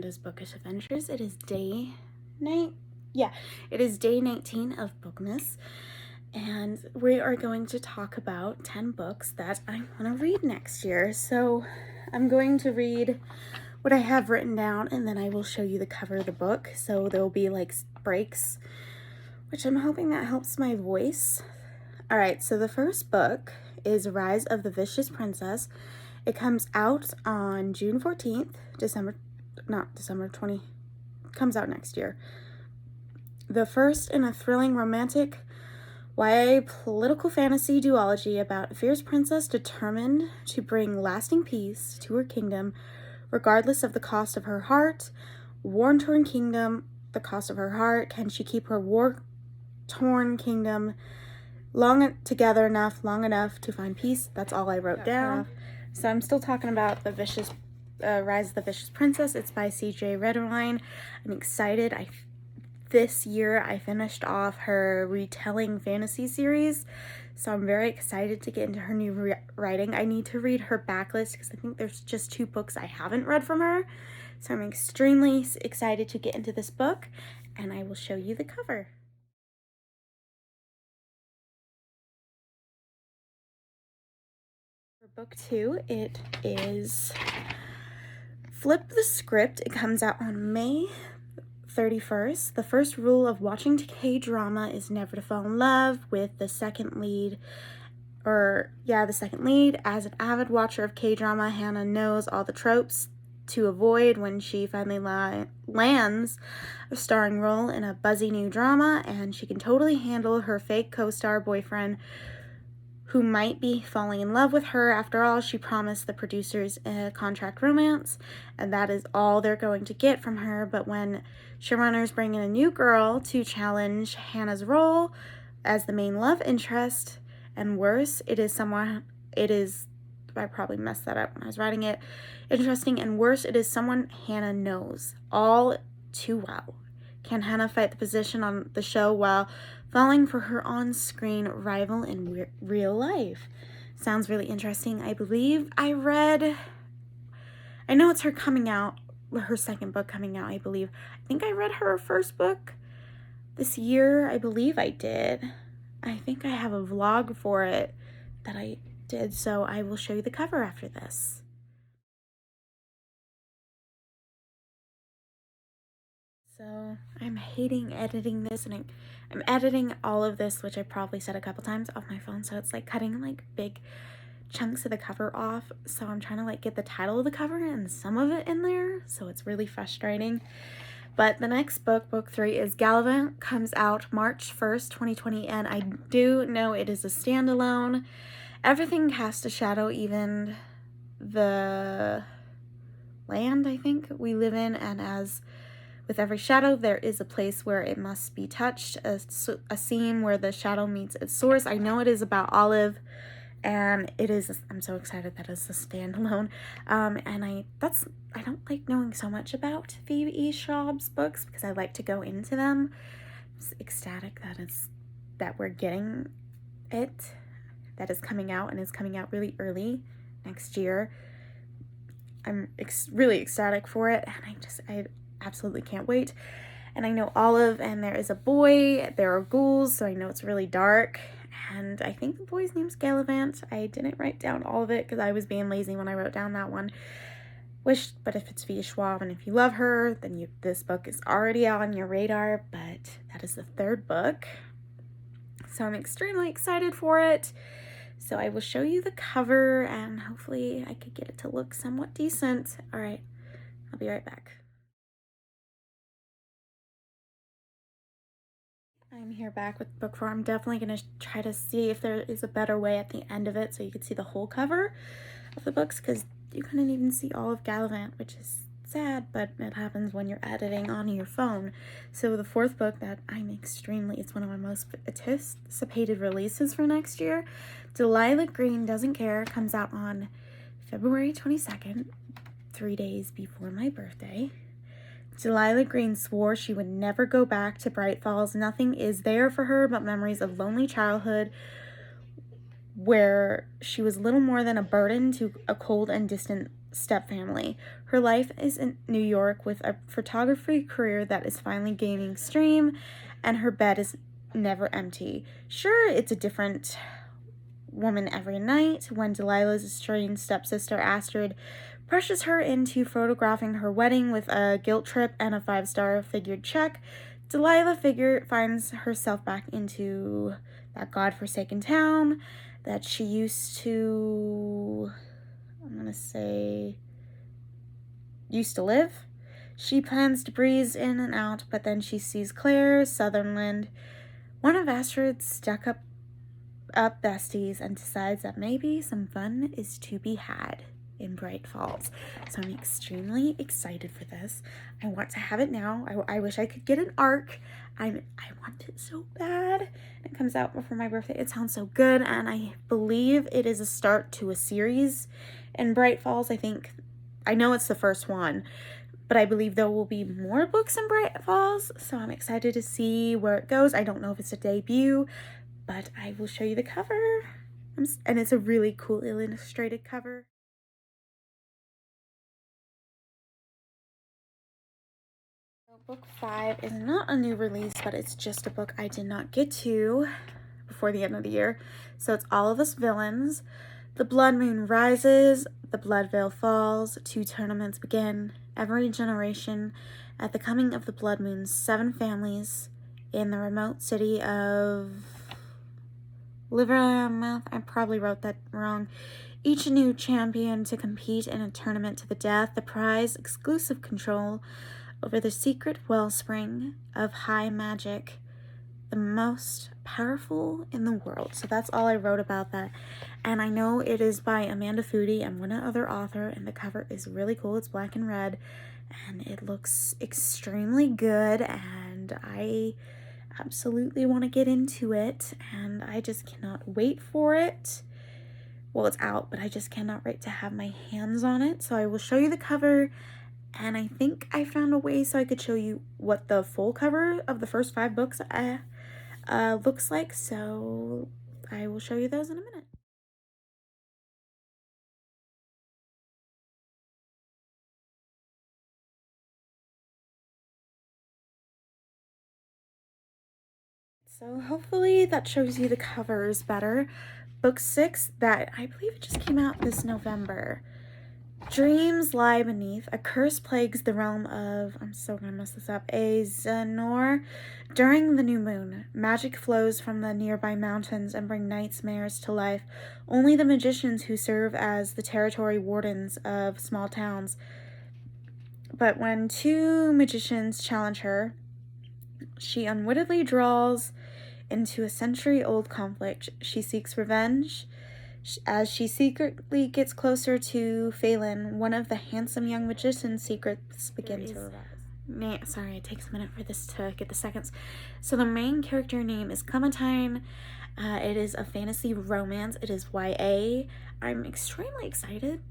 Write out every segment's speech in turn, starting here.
Amanda's Bookish Adventures. It is day 19 of Bookmas, and we are going to talk about 10 books that I want to read next year. So I'm going to read what I have written down, and then I will show you the cover of the book. So there will be like breaks, which I'm hoping that helps my voice. All right, so the first book is Rise of the Vicious Princess. It comes out on June 14th, comes out next year. The first in a thrilling romantic YA political fantasy duology about a fierce princess determined to bring lasting peace to her kingdom, regardless of the cost of her heart. War-torn kingdom, the cost of her heart. Can she keep her war-torn kingdom long enough to find peace? That's all I wrote down. So I'm still talking about the Rise of the Vicious Princess. It's by C.J. Redwine. I'm excited. This year I finished off her retelling fantasy series, so I'm very excited to get into her new writing. I need to read her backlist because I think there's just 2 books I haven't read from her. So I'm extremely excited to get into this book, and I will show you the cover. For book 2, it is Flip the Script. It comes out on May 31st. The first rule of watching K-drama is never to fall in love with the second lead. As an avid watcher of K-drama, Hannah knows all the tropes to avoid when she finally lands a starring role in a buzzy new drama, and she can totally handle her fake co-star boyfriend who might be falling in love with her. After all, she promised the producers a contract romance, and that is all they're going to get from her. But when showrunners bring in a new girl to challenge Hannah's role as the main love interest, and worse, I probably messed that up when I was writing it. Interesting and worse, it is someone Hannah knows all too well. Can Hannah fight the position on the show while falling for her on-screen rival in real life? Sounds really interesting. I know it's her second book coming out, I believe. I think I read her first book this year. I believe I did. I think I have a vlog for it that I did, so I will show you the cover after this. So I'm hating editing this, and I'm editing all of this, which I probably said a couple times, off my phone, so it's like cutting like big chunks of the cover off. So I'm trying to like get the title of the cover and some of it in there, so it's really frustrating. But the next book, book 3, is Galvan. Comes out March 1st, 2020, and I do know it is a standalone. Everything casts a shadow, even the land I think we live in, and as with every shadow, there is a place where it must be touched, a seam where the shadow meets its source. I know it is about Olive, and I'm so excited that it's a standalone. And I don't like knowing so much about Phoebe E. Schwab's books because I like to go into them. I'm just ecstatic that we're getting it, that is coming out, and is coming out really early next year. I'm really ecstatic for it, and I absolutely can't wait. And I know Olive, and there is a boy, there are ghouls, so I know it's really dark, and I think the boy's name's Galvan. I didn't write down all of it because I was being lazy when I wrote down that one. But if it's Via Schwab and if you love her, then this book is already on your radar. But that is the third book, so I'm extremely excited for it. So I will show you the cover, and hopefully I could get it to look somewhat decent. All right, I'll be right back. I'm here back with book 4. I'm definitely going to try to see if there is a better way at the end of it so you can see the whole cover of the books, because you couldn't even see all of Galvan, which is sad, but it happens when you're editing on your phone. So the fourth book that it's one of my most anticipated releases for next year, Delilah Green Doesn't Care, comes out on February 22nd, 3 days before my birthday. Delilah Green swore she would never go back to Bright Falls. Nothing is there for her but memories of lonely childhood where she was little more than a burden to a cold and distant stepfamily. Her life is in New York with a photography career that is finally gaining steam, and her bed is never empty. Sure, it's a different woman every night when Delilah's estranged stepsister Astrid pressures her into photographing her wedding with a guilt trip and a 5-star figured check. Delilah finds herself back into that godforsaken town that she used to, used to live. She plans to breeze in and out, but then she sees Claire Sutherland, one of Astrid's stuck-up besties, and decides that maybe some fun is to be had in Bright Falls. So I'm extremely excited for this. I want to have it now. I wish I could get an ARC. I want it so bad. It comes out before my birthday. It sounds so good, and I believe it is a start to a series in Bright Falls. I know it's the first one, but I believe there will be more books in Bright Falls, so I'm excited to see where it goes. I don't know if it's a debut, but I will show you the cover, and it's a really cool illustrated cover. Book 5 is not a new release, but it's just a book I did not get to before the end of the year. So it's All of Us Villains. The blood moon rises, the blood veil falls, 2 tournaments begin. Every generation, at the coming of the blood moon, 7 families in the remote city of Livermouth, I probably wrote that wrong, each a new champion to compete in a tournament to the death. The prize, exclusive control over the secret wellspring of high magic, the most powerful in the world. So that's all I wrote about that. And I know it is by Amanda Foody and one other author, and the cover is really cool. It's black and red, and it looks extremely good, and I absolutely want to get into it, and I just cannot wait for it. Well, it's out, but I just cannot wait to have my hands on it. So I will show you the cover, and I think I found a way so I could show you what the full cover of the first 5 books looks like, so I will show you those in a minute. So hopefully that shows you the covers better. Book 6, that I believe it just came out this November. Dreams lie beneath. A curse plagues the realm of, I'm so gonna mess this up, Azanor. During the new moon, magic flows from the nearby mountains and bring nightmares to life. Only the magicians who serve as the territory wardens of small towns. But when 2 magicians challenge her, she unwittingly draws into a century-old conflict. She seeks revenge as she secretly gets closer to Phelan. One of the handsome young magician's secrets begin to arise. Sorry, it takes a minute for this to get the seconds. So the main character name is Clementine. It is a fantasy romance. It is YA. I'm extremely excited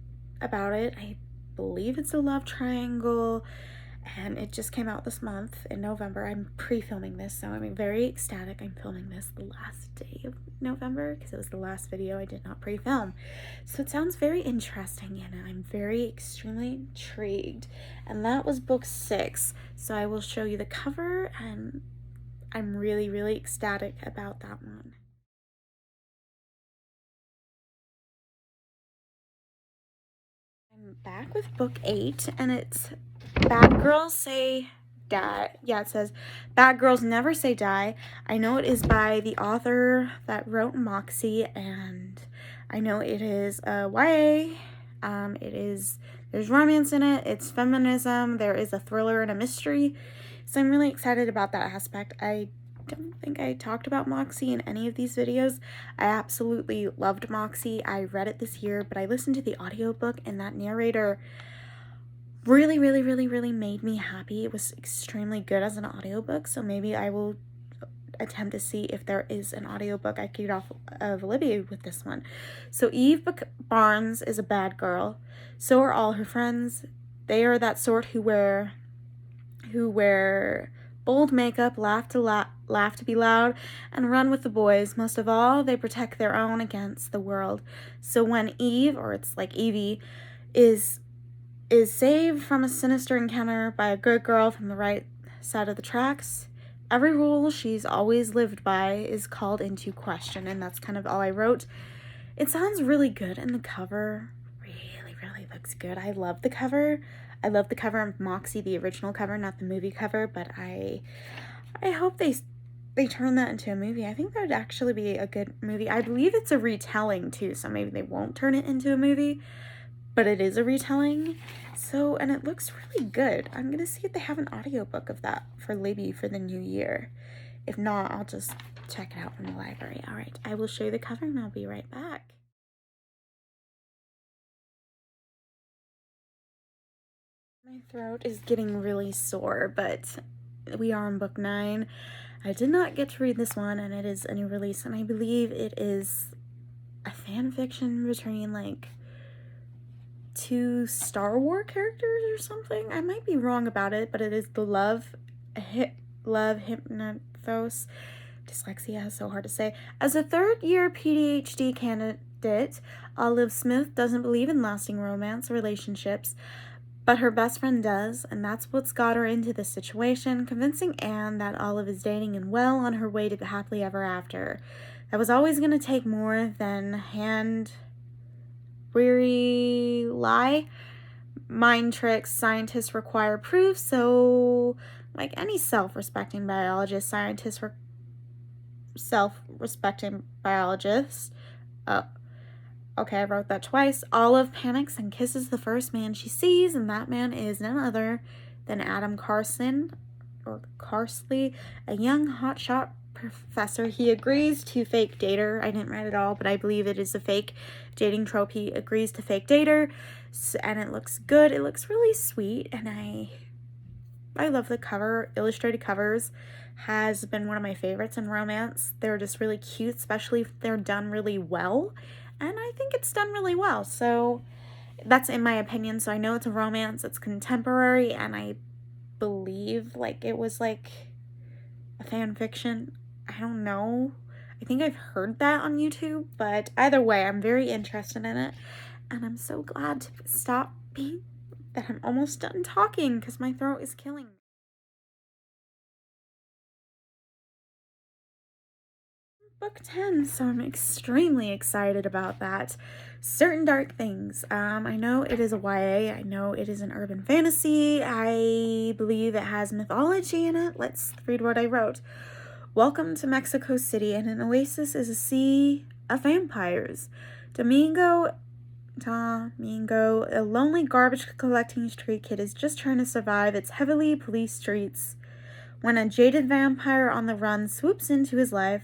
about it. I believe it's a love triangle, and it just came out this month in November. I'm pre-filming this, so I'm very ecstatic. I'm filming this the last day of November because it was the last video I did not pre-film. So it sounds very interesting, and I'm extremely intrigued. And that was book 6. So I will show you the cover, and I'm really, really ecstatic about that one. I'm back with book 8, and it's Bad Girls Say Die. Yeah, it says Bad Girls Never Say Die. I know it is by the author that wrote Moxie, and I know it is a YA. There's romance in it, it's feminism, there is a thriller and a mystery. So I'm really excited about that aspect. I don't think I talked about Moxie in any of these videos. I absolutely loved Moxie. I read it this year, but I listened to the audiobook, and that narrator really, really, really, really made me happy. It was extremely good as an audiobook, so maybe I will attempt to see if there is an audiobook I could get off of Libby with this one. So Eve Barnes is a bad girl. So are all her friends. They are that sort who wear bold makeup, laugh laugh to be loud, and run with the boys. Most of all, they protect their own against the world. So when Eve, or it's like Evie, is saved from a sinister encounter by a good girl from the right side of the tracks, every rule she's always lived by is called into question, and that's kind of all I wrote. It sounds really good, and the cover really looks good. I love the cover. I love the cover of Moxie, the original cover, not the movie cover, but I hope they turn that into a movie. I think that would actually be a good movie. I believe it's a retelling too, so maybe they won't turn it into a movie, but it is a retelling. So, and it looks really good. I'm gonna see if they have an audiobook of that for Libby for the new year. If not, I'll just check it out from the library. All right, I will show you the cover and I'll be right back. My throat is getting really sore, but we are on book 9. I did not get to read this one, and it is a new release, and I believe it is a fan fiction between like 2 Star Wars characters or something. I might be wrong about it, but it is the Love Hypnotize. Dyslexia is so hard to say. As a third-year PhD candidate, Olive Smith doesn't believe in lasting romance or relationships, but her best friend does, and that's what's got her into this situation, convincing Anne that Olive is dating and well on her way to happily ever after. That was always going to take more than hand-weary lie. Mind tricks. Scientists require proof, so like any self-respecting biologist, okay, I wrote that twice. Olive panics and kisses the first man she sees, and that man is none other than Adam Carsley, a young hotshot professor. He agrees to fake date her. I didn't write it all, but I believe it is a fake dating trope. He agrees to fake date her, and it looks good. It looks really sweet, and I love the cover. Illustrated covers has been one of my favorites in romance. They're just really cute, especially if they're done really well. And I think it's done really well. So that's in my opinion. So I know it's a romance, it's contemporary, and I believe like it was like a fan fiction. I don't know. I think I've heard that on YouTube, but either way, I'm very interested in it. And I'm so glad to stop being that I'm almost done talking because my throat is killing me. Book 10, so I'm extremely excited about that. Certain Dark Things. I know it is a YA. I know it is an urban fantasy. I believe it has mythology in it. Let's read what I wrote. Welcome to Mexico City, and an oasis is a sea of vampires. Domingo, a lonely garbage collecting street kid, is just trying to survive its heavily policed streets when a jaded vampire on the run swoops into his life.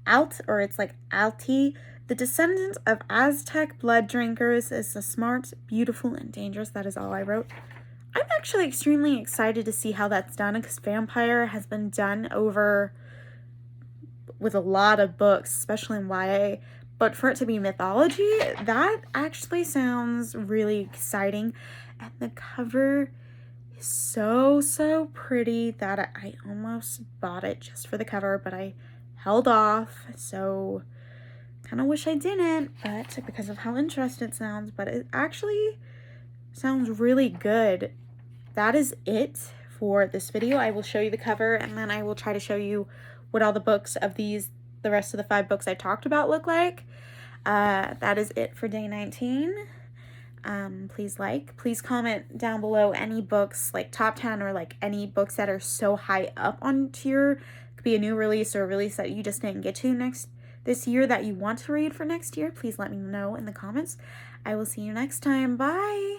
Alti, the descendant of Aztec blood drinkers, is a smart, beautiful, and dangerous. That is all I wrote. I'm actually extremely excited to see how that's done, because vampire has been done over with a lot of books, especially in YA. But for it to be mythology, that actually sounds really exciting. And the cover is so pretty that I almost bought it just for the cover, but I held off, so kind of wish I didn't, but because of how interesting it sounds, but it actually sounds really good. That is it for this video. I will show you the cover, and then I will try to show you what all the books of the rest of the 5 books I talked about look like. That is it for day 19. Please comment down below any books, like top 10 or like any books that are so high up onto your, could be a new release or a release that you just didn't get to this year that you want to read for next year. Please let me know in the comments. I will see you next time. Bye.